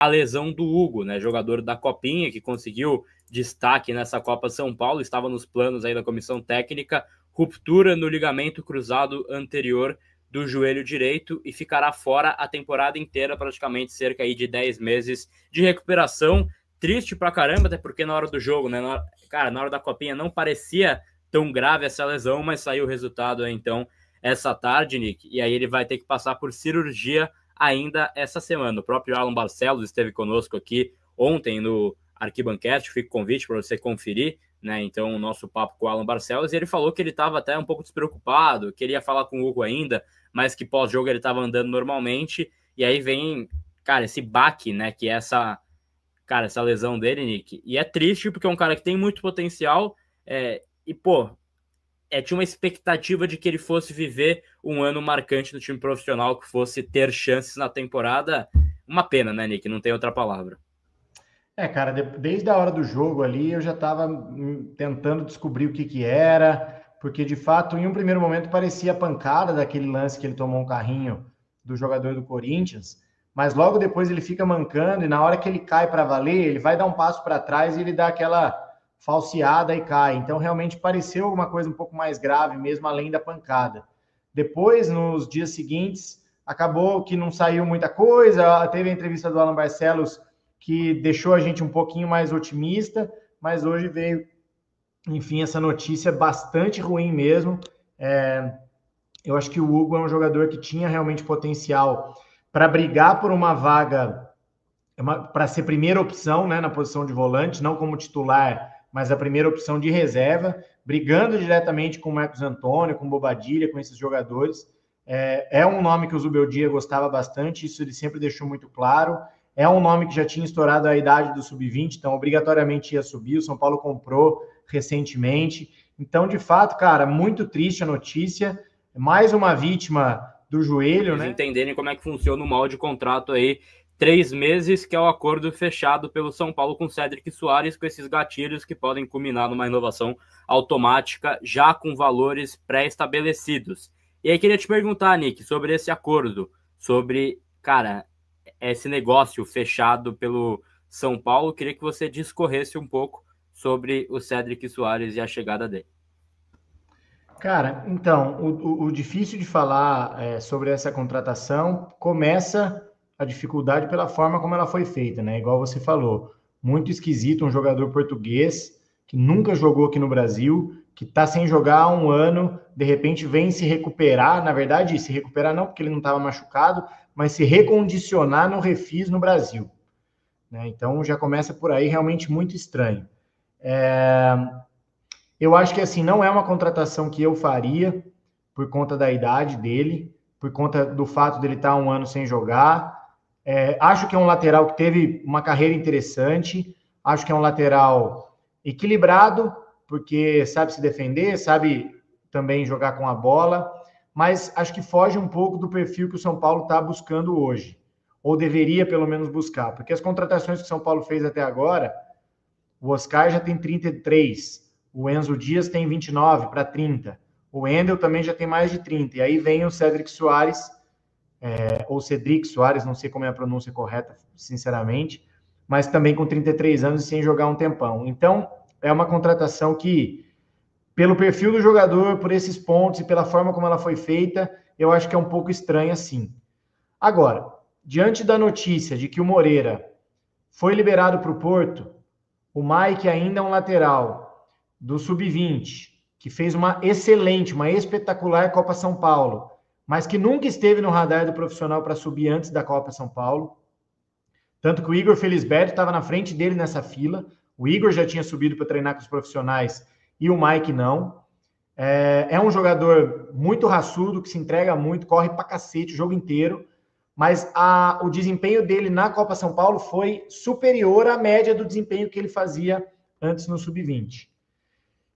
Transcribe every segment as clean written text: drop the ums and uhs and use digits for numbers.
a lesão do Hugo, né, jogador da Copinha, que conseguiu destaque nessa Copa São Paulo, estava nos planos aí da comissão técnica, ruptura no ligamento cruzado anterior do joelho direito e ficará fora a temporada inteira, praticamente cerca aí de 10 meses de recuperação. Triste pra caramba, até porque na hora do jogo, né, na hora da Copinha não parecia tão grave essa lesão, mas saiu o resultado aí, então, essa tarde, Nick, e aí ele vai ter que passar por cirurgia ainda essa semana. O próprio Alan Barcelos esteve conosco aqui ontem no Arquibancast, fica o convite para você conferir, né? Então, o nosso papo com o Alan Barcelos, e ele falou que ele estava até um pouco despreocupado, queria falar com o Hugo ainda, mas que pós-jogo ele estava andando normalmente, e aí vem, cara, esse baque, né? Que é essa lesão dele, Nick. E é triste porque é um cara que tem muito potencial, e, pô, tinha uma expectativa de que ele fosse viver um ano marcante no time profissional, que fosse ter chances na temporada. Uma pena, né, Nick? Não tem outra palavra. Cara, desde a hora do jogo ali, eu já estava tentando descobrir o que era, porque de fato, em um primeiro momento, parecia a pancada daquele lance que ele tomou um carrinho do jogador do Corinthians, mas logo depois ele fica mancando e na hora que ele cai para valer, ele vai dar um passo para trás e ele dá aquela falseada e cai. Então, realmente pareceu alguma coisa um pouco mais grave, mesmo além da pancada. Depois, nos dias seguintes, acabou que não saiu muita coisa. Teve a entrevista do Alan Barcelos, que deixou a gente um pouquinho mais otimista, mas hoje veio, enfim, essa notícia bastante ruim mesmo. Eu acho que o Hugo é um jogador que tinha realmente potencial para brigar por uma vaga, para ser primeira opção, né, na posição de volante, não como titular, mas a primeira opção de reserva, brigando diretamente com o Marcos Antônio, com o Bobadilla, com esses jogadores. É um nome que o Zubeldia gostava bastante, isso ele sempre deixou muito claro. É um nome que já tinha estourado a idade do sub-20, então obrigatoriamente ia subir. O São Paulo comprou recentemente. Então, de fato, cara, muito triste a notícia. Mais uma vítima do joelho, Eles né? entenderem como é que funciona o molde de contrato aí. 3 meses, que é o acordo fechado pelo São Paulo com Cédric Soares, com esses gatilhos que podem culminar numa renovação automática, já com valores pré-estabelecidos. E aí queria te perguntar, Nick, sobre esse acordo, sobre, cara, esse negócio fechado pelo São Paulo. Queria que você discorresse um pouco sobre o Cédric Soares e a chegada dele. Cara, então, o difícil de falar sobre essa contratação começa a dificuldade pela forma como ela foi feita, né? Igual você falou, muito esquisito, um jogador português que nunca jogou aqui no Brasil, que está sem jogar há um ano, de repente vem se recuperar, na verdade, se recuperar não porque ele não estava machucado, mas se recondicionar no Refis no Brasil, né? Então já começa por aí, realmente muito estranho. Eu acho que assim, não é uma contratação que eu faria por conta da idade dele, por conta do fato dele estar um ano sem jogar. Acho que é um lateral que teve uma carreira interessante, acho que é um lateral equilibrado, porque sabe se defender, sabe também jogar com a bola, mas acho que foge um pouco do perfil que o São Paulo está buscando hoje, ou deveria pelo menos buscar, porque as contratações que o São Paulo fez até agora, o Oscar já tem 33, o Enzo Dias tem 29 para 30, o Wendel também já tem mais de 30, e aí vem o Cédric Soares, ou Cedric Soares, não sei como é a pronúncia correta, sinceramente, mas também com 33 anos e sem jogar um tempão. Então, é uma contratação que, pelo perfil do jogador, por esses pontos e pela forma como ela foi feita, eu acho que é um pouco estranha, sim. Agora, diante da notícia de que o Moreira foi liberado para o Porto, o Mike ainda é um lateral do Sub-20, que fez uma excelente, uma espetacular Copa São Paulo, mas que nunca esteve no radar do profissional para subir antes da Copa São Paulo. Tanto que o Igor Felisberto estava na frente dele nessa fila. O Igor já tinha subido para treinar com os profissionais e o Mike não. É um jogador muito raçudo, que se entrega muito, corre pra cacete o jogo inteiro, mas o desempenho dele na Copa São Paulo foi superior à média do desempenho que ele fazia antes no Sub-20.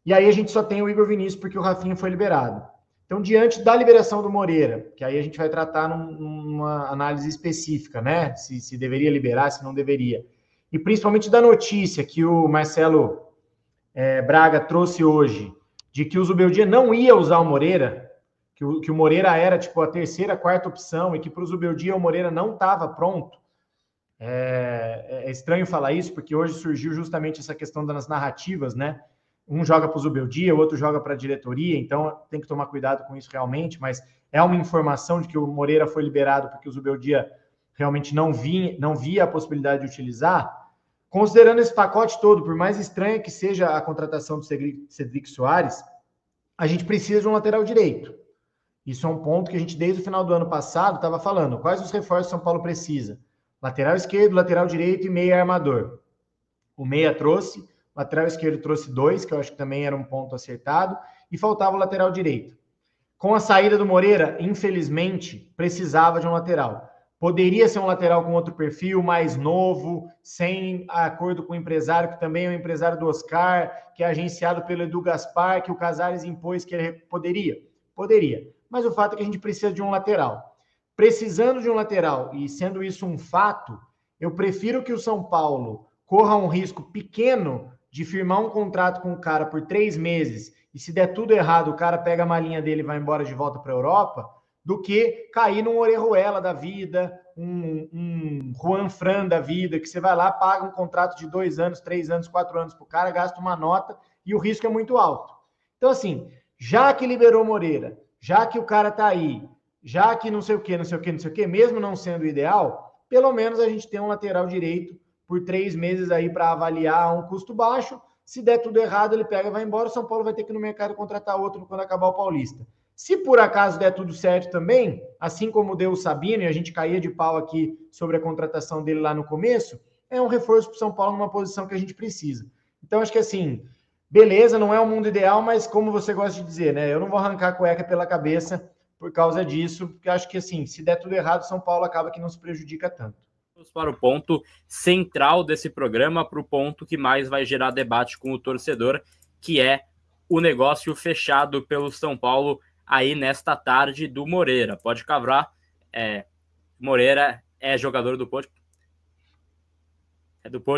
E aí a gente só tem o Igor Vinícius porque o Rafinha foi liberado. Então, diante da liberação do Moreira, que aí a gente vai tratar numa análise específica, né? Se deveria liberar, se não deveria. E principalmente da notícia que o Marcelo Braga trouxe hoje, de que o Zubeldia não ia usar o Moreira, que o Moreira era tipo a terceira, quarta opção, e que para o Zubeldia o Moreira não estava pronto. É estranho falar isso, porque hoje surgiu justamente essa questão das narrativas, né? Um joga para o Zubeldia, o outro joga para a diretoria, então tem que tomar cuidado com isso realmente, mas é uma informação de que o Moreira foi liberado porque o Zubeldia realmente não via a possibilidade de utilizar. Considerando esse pacote todo, por mais estranha que seja a contratação do Cedric Soares, a gente precisa de um lateral direito. Isso é um ponto que a gente, desde o final do ano passado, estava falando. Quais os reforços São Paulo precisa? Lateral esquerdo, lateral direito e meia armador. O meia trouxe, lateral esquerdo trouxe 2, que eu acho que também era um ponto acertado, e faltava o lateral direito. Com a saída do Moreira, infelizmente, precisava de um lateral. Poderia ser um lateral com outro perfil, mais novo, sem acordo com o empresário, que também é o empresário do Oscar, que é agenciado pelo Edu Gaspar, que o Casares impôs que ele poderia. Poderia. Mas o fato é que a gente precisa de um lateral. Precisando de um lateral, e sendo isso um fato, eu prefiro que o São Paulo corra um risco pequeno de firmar um contrato com o cara por 3 meses, e se der tudo errado, o cara pega a malinha dele e vai embora de volta para a Europa, do que cair num Orejuela da vida, um Juan Fran da vida, que você vai lá, paga um contrato de 2 anos, 3 anos, 4 anos para o cara, gasta uma nota e o risco é muito alto. Então, assim, já que liberou Moreira, já que o cara tá aí, já que não sei o que, mesmo não sendo o ideal, pelo menos a gente tem um lateral direito por 3 meses aí para avaliar a um custo baixo. Se der tudo errado, ele pega e vai embora. O São Paulo vai ter que ir no mercado contratar outro quando acabar o Paulista. Se por acaso der tudo certo também, assim como deu o Sabino, e a gente caía de pau aqui sobre a contratação dele lá no começo, é um reforço para o São Paulo numa posição que a gente precisa. Então, acho que assim, beleza, não é o mundo ideal, mas como você gosta de dizer, né? Eu não vou arrancar a cueca pela cabeça por causa disso, porque acho que assim, se der tudo errado, São Paulo acaba que não se prejudica tanto. Para o ponto central desse programa, para o ponto que mais vai gerar debate com o torcedor, que é o negócio fechado pelo São Paulo aí nesta tarde do Moreira. Pode cavrar, Moreira é jogador do Porto,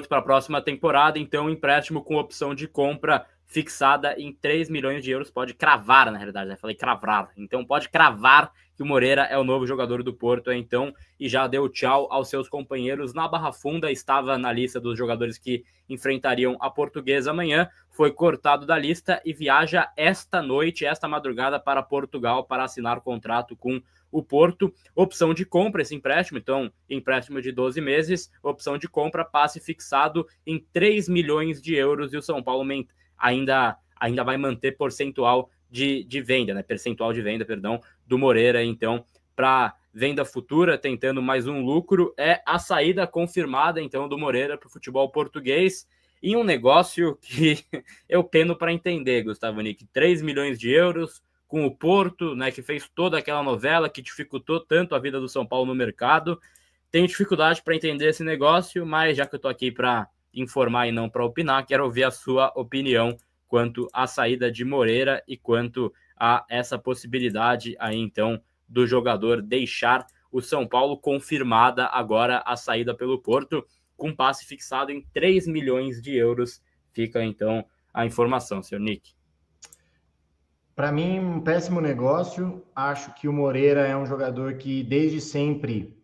para a próxima temporada, então empréstimo com opção de compra fixada em 3 milhões de euros, pode cravar, na realidade, né? Falei cravar, então pode cravar que o Moreira é o novo jogador do Porto, então, e já deu tchau aos seus companheiros na Barra Funda, estava na lista dos jogadores que enfrentariam a Portuguesa amanhã, foi cortado da lista e viaja esta noite, esta madrugada para Portugal para assinar contrato com o Porto. Opção de compra esse empréstimo, então empréstimo de 12 meses, opção de compra, passe fixado em 3 milhões de euros e o São Paulo ainda vai manter percentual de venda, né? Percentual de venda, perdão, do Moreira, então, para venda futura, tentando mais um lucro, é a saída confirmada, então, do Moreira para o futebol português, em um negócio que eu peno para entender, Gustavo Nick, 3 milhões de euros com o Porto, né, que fez toda aquela novela que dificultou tanto a vida do São Paulo no mercado. Tenho dificuldade para entender esse negócio, mas já que eu estou aqui para informar e não para opinar, quero ouvir a sua opinião quanto à saída de Moreira e quanto a essa possibilidade aí, então, do jogador deixar o São Paulo, confirmada agora a saída pelo Porto, com passe fixado em 3 milhões de euros. Fica, então, a informação, senhor Nick. Para mim, um péssimo negócio. Acho que o Moreira é um jogador que, desde sempre,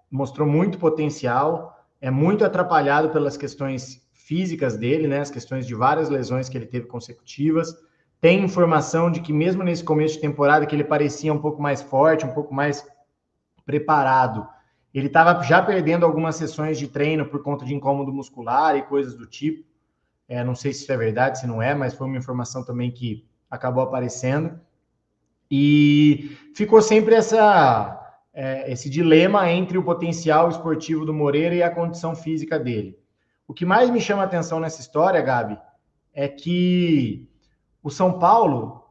mostrou muito potencial, é muito atrapalhado pelas questões físicas dele, né? As questões de várias lesões que ele teve consecutivas. Tem informação de que, mesmo nesse começo de temporada, que ele parecia um pouco mais forte, um pouco mais preparado, ele estava já perdendo algumas sessões de treino por conta de incômodo muscular e coisas do tipo. Não sei se isso é verdade, se não é, mas foi uma informação também que acabou aparecendo. E ficou sempre esse dilema entre o potencial esportivo do Moreira e a condição física dele. O que mais me chama a atenção nessa história, Gabi, é que o São Paulo,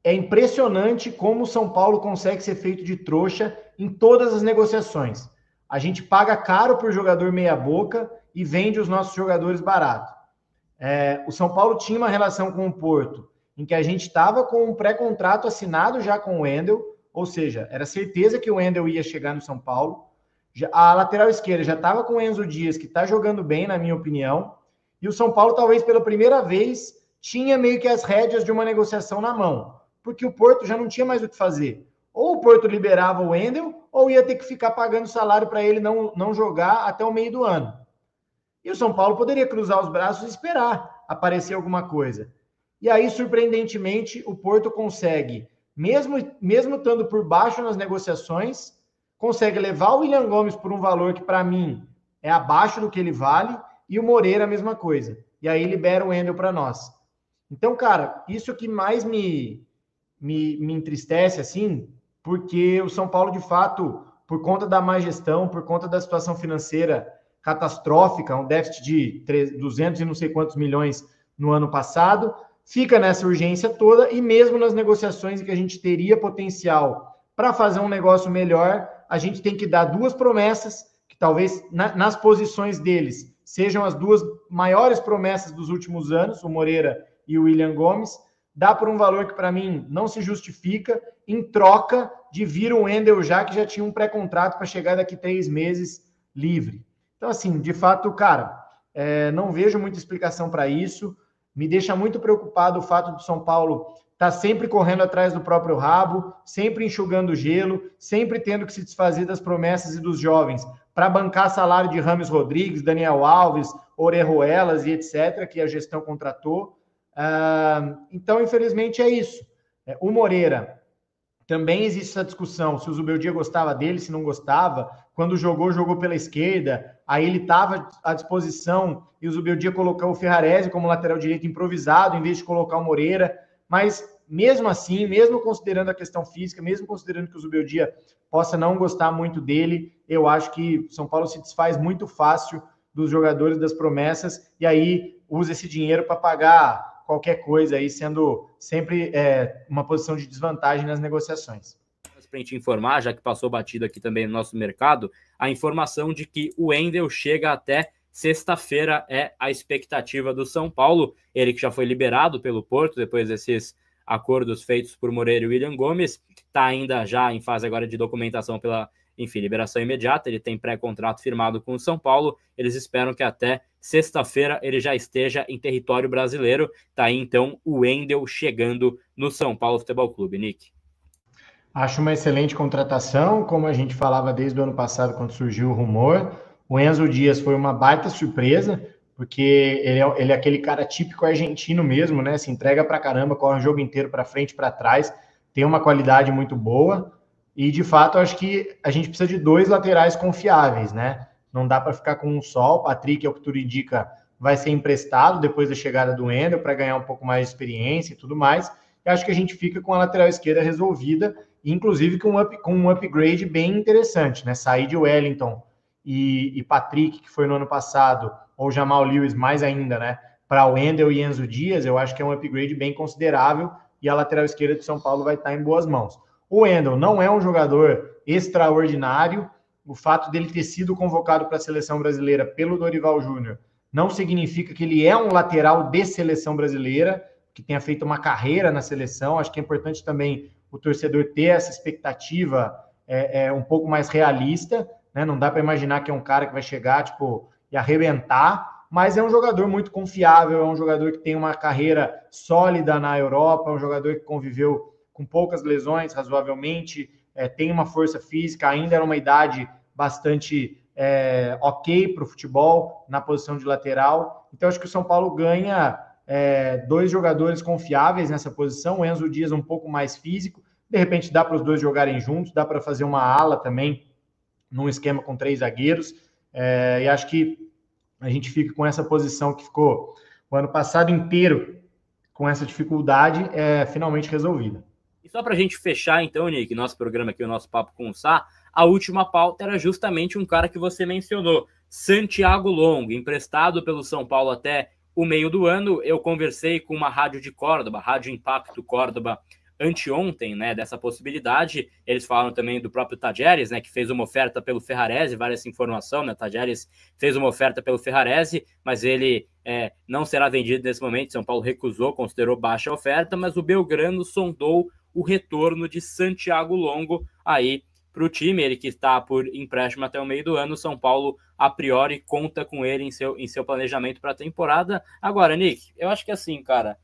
é impressionante como o São Paulo consegue ser feito de trouxa em todas as negociações. A gente paga caro por jogador meia boca e vende os nossos jogadores barato. O São Paulo tinha uma relação com o Porto, em que a gente estava com um pré-contrato assinado já com o Wendel, ou seja, era certeza que o Wendel ia chegar no São Paulo. A lateral esquerda já estava com o Enzo Dias, que está jogando bem, na minha opinião, e o São Paulo, talvez pela primeira vez, tinha meio que as rédeas de uma negociação na mão, porque o Porto já não tinha mais o que fazer. Ou o Porto liberava o Wendel, ou ia ter que ficar pagando salário para ele não jogar até o meio do ano. E o São Paulo poderia cruzar os braços e esperar aparecer alguma coisa. E aí, surpreendentemente, o Porto consegue, mesmo estando por baixo nas negociações, consegue levar o William Gomes por um valor que, para mim, é abaixo do que ele vale, e o Moreira a mesma coisa. E aí libera o Wendel para nós. Então, cara, isso que mais me entristece, assim, porque o São Paulo, de fato, por conta da má gestão, por conta da situação financeira catastrófica, um déficit de 200 e não sei quantos milhões no ano passado, fica nessa urgência toda, e mesmo nas negociações em que a gente teria potencial para fazer um negócio melhor, a gente tem que dar duas promessas, que talvez nas posições deles sejam as duas maiores promessas dos últimos anos, o Moreira e o William Gomes, dá por um valor que para mim não se justifica, em troca de vir o Wendel que já tinha um pré-contrato para chegar daqui 3 meses livre. Então, assim, de fato, cara, não vejo muita explicação para isso. Me deixa muito preocupado o fato do São Paulo estar sempre correndo atrás do próprio rabo, sempre enxugando gelo, sempre tendo que se desfazer das promessas e dos jovens para bancar salário de Rames Rodrigues, Daniel Alves, Orejuelas e etc., que a gestão contratou. Então, infelizmente, é isso. O Moreira, também existe essa discussão, se o Zubeldia gostava dele, se não gostava. Quando jogou pela esquerda, aí ele estava à disposição e o Zubeldia colocou o Ferrarese como lateral direito improvisado, em vez de colocar o Moreira. Mas, mesmo assim, mesmo considerando a questão física, mesmo considerando que o Zubeldia possa não gostar muito dele, eu acho que São Paulo se desfaz muito fácil dos jogadores, das promessas, e aí usa esse dinheiro para pagar qualquer coisa aí, sendo sempre uma posição de desvantagem nas negociações. Para a gente informar, já que passou batido aqui também no nosso mercado, a informação de que o Wendel chega até sexta-feira é a expectativa do São Paulo, ele que já foi liberado pelo Porto, depois desses acordos feitos por Moreira e William Gomes, está ainda já em fase agora de documentação pela, liberação imediata, ele tem pré-contrato firmado com o São Paulo, eles esperam que até sexta-feira ele já esteja em território brasileiro. Tá aí então o Wendel chegando no São Paulo Futebol Clube, Nick. Acho uma excelente contratação, como a gente falava desde o ano passado quando surgiu o rumor. O Enzo Dias foi uma baita surpresa, porque ele é aquele cara típico argentino mesmo, né? Se entrega pra caramba, corre o jogo inteiro para frente e para trás, tem uma qualidade muito boa. E, de fato, acho que a gente precisa de 2 laterais confiáveis, né? Não dá para ficar com um só. O Patrick, ao que tudo indica, vai ser emprestado depois da chegada do Wendel para ganhar um pouco mais de experiência e tudo mais. E acho que a gente fica com a lateral esquerda resolvida, inclusive com um upgrade bem interessante, né? Sair de Wellington e Patrick, que foi no ano passado, ou Jamal Lewis mais ainda, né? Para o Wendel e Enzo Dias, eu acho que é um upgrade bem considerável e a lateral esquerda de São Paulo vai estar em boas mãos. O Wendel não é um jogador extraordinário. O fato dele ter sido convocado para a seleção brasileira pelo Dorival Júnior não significa que ele é um lateral de seleção brasileira, que tenha feito uma carreira na seleção. Acho que é importante também o torcedor ter essa expectativa um pouco mais realista, né? Não dá para imaginar que é um cara que vai chegar e arrebentar, mas é um jogador muito confiável, é um jogador que tem uma carreira sólida na Europa, é um jogador que conviveu com poucas lesões, razoavelmente, tem uma força física, ainda era uma idade bastante ok para o futebol, na posição de lateral. Então, acho que o São Paulo ganha 2 jogadores confiáveis nessa posição, o Enzo Dias um pouco mais físico, de repente dá para os 2 jogarem juntos, dá para fazer uma ala também, num esquema com 3 zagueiros, e acho que a gente fica com essa posição que ficou o ano passado inteiro com essa dificuldade, finalmente resolvida. E só para a gente fechar, então, Nick, nosso programa aqui, o nosso Papo com o Sá, a última pauta era justamente um cara que você mencionou, Santiago Longo, emprestado pelo São Paulo até o meio do ano. Eu conversei com uma rádio de Córdoba, Rádio Impacto Córdoba, anteontem, né, dessa possibilidade. Eles falaram também do próprio Tajeres, né, que fez uma oferta pelo Ferrarese, vale essa informação, né, Tajeres fez uma oferta pelo Ferrarese, mas ele não será vendido nesse momento. São Paulo recusou, considerou baixa a oferta, mas o Belgrano sondou o retorno de Santiago Longo aí para o time, ele que está por empréstimo até o meio do ano. São Paulo, a priori, conta com ele em seu planejamento para a temporada. Agora, Nick, eu acho que assim, cara,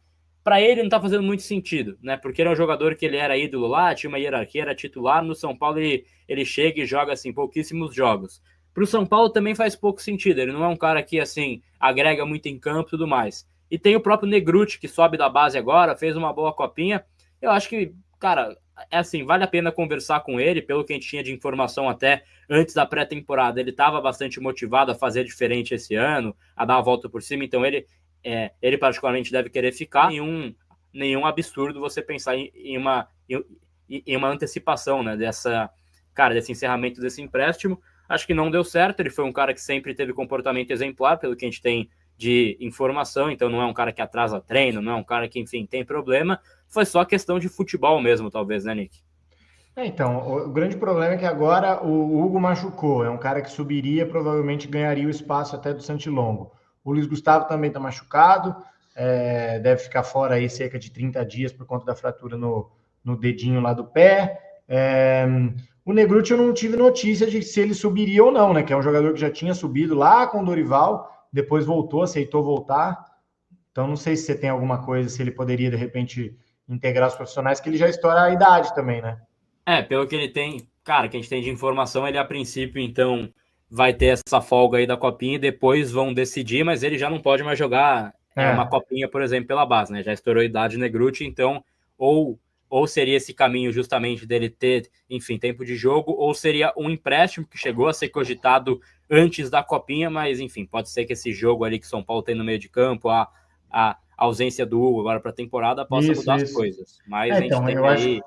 para ele não tá fazendo muito sentido, né? Porque ele é um jogador que ele era ídolo lá, tinha uma hierarquia, era titular. No São Paulo ele chega e joga assim pouquíssimos jogos. Para o São Paulo também faz pouco sentido. Ele não é um cara que assim agrega muito em campo e tudo mais. E tem o próprio Negruti, que sobe da base agora, fez uma boa copinha. Eu acho que, cara, é assim, vale a pena conversar com ele, pelo que a gente tinha de informação até antes da pré-temporada. Ele estava bastante motivado a fazer diferente esse ano, a dar a volta por cima, então ele particularmente deve querer ficar. Nenhum absurdo você pensar em uma antecipação, né, desse encerramento desse empréstimo. Acho que não deu certo, ele foi um cara que sempre teve comportamento exemplar, pelo que a gente tem de informação, então não é um cara que atrasa treino, não é um cara que, enfim, tem problema. Foi só questão de futebol mesmo, talvez, né, Nick? Então, o grande problema é que agora o Hugo machucou, é um cara que subiria, provavelmente ganharia o espaço até do Santilongo. O Luiz Gustavo também está machucado, deve ficar fora aí cerca de 30 dias por conta da fratura no dedinho lá do pé. O Negruti eu não tive notícia de se ele subiria ou não, né? Que é um jogador que já tinha subido lá com o Dorival, depois voltou, aceitou voltar. Então não sei se você tem alguma coisa, se ele poderia, de repente, integrar os profissionais, que ele já estoura a idade também, né? Pelo que ele tem, cara, que a gente tem de informação, ele a princípio, então, vai ter essa folga aí da copinha e depois vão decidir, mas ele já não pode mais jogar uma copinha, por exemplo, pela base, né? Já estourou a idade Negruti, então, ou seria esse caminho justamente dele ter, enfim, tempo de jogo, ou seria um empréstimo que chegou a ser cogitado antes da copinha, mas, enfim, pode ser que esse jogo ali que São Paulo tem no meio de campo, a ausência do Hugo agora para a temporada possa mudar as coisas. Mas a gente tem aí...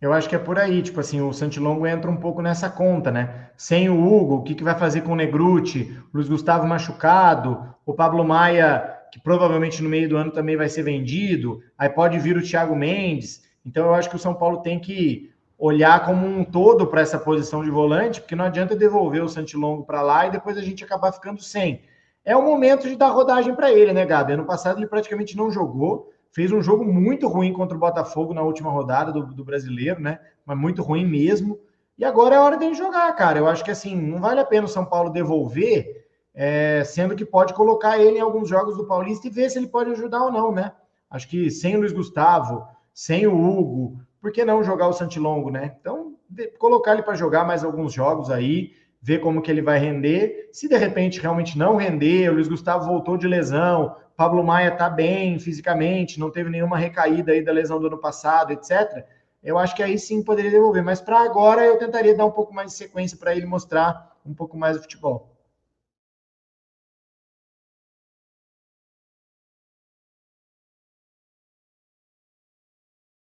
Eu acho que é por aí, tipo assim, o Santilongo entra um pouco nessa conta, né? Sem o Hugo, o que vai fazer com o Negruti, o Luiz Gustavo machucado, o Pablo Maia, que provavelmente no meio do ano também vai ser vendido, aí pode vir o Thiago Mendes. Então eu acho que o São Paulo tem que olhar como um todo para essa posição de volante, porque não adianta devolver o Santilongo para lá e depois a gente acabar ficando sem. É o momento de dar rodagem para ele, né, Gabi? Ano passado ele praticamente não jogou, fez um jogo muito ruim contra o Botafogo na última rodada do Brasileiro, né? Mas muito ruim mesmo. E agora é hora dele jogar, cara. Eu acho que assim, não vale a pena o São Paulo devolver, sendo que pode colocar ele em alguns jogos do Paulista e ver se ele pode ajudar ou não, né? Acho que sem o Luiz Gustavo, sem o Hugo, por que não jogar o Santilongo, né? Então, colocar ele para jogar mais alguns jogos aí, ver como que ele vai render. Se de repente realmente não render, o Luiz Gustavo voltou de lesão, Pablo Maia está bem fisicamente, não teve nenhuma recaída aí da lesão do ano passado, etc. Eu acho que aí sim poderia devolver, mas para agora eu tentaria dar um pouco mais de sequência para ele mostrar um pouco mais do futebol.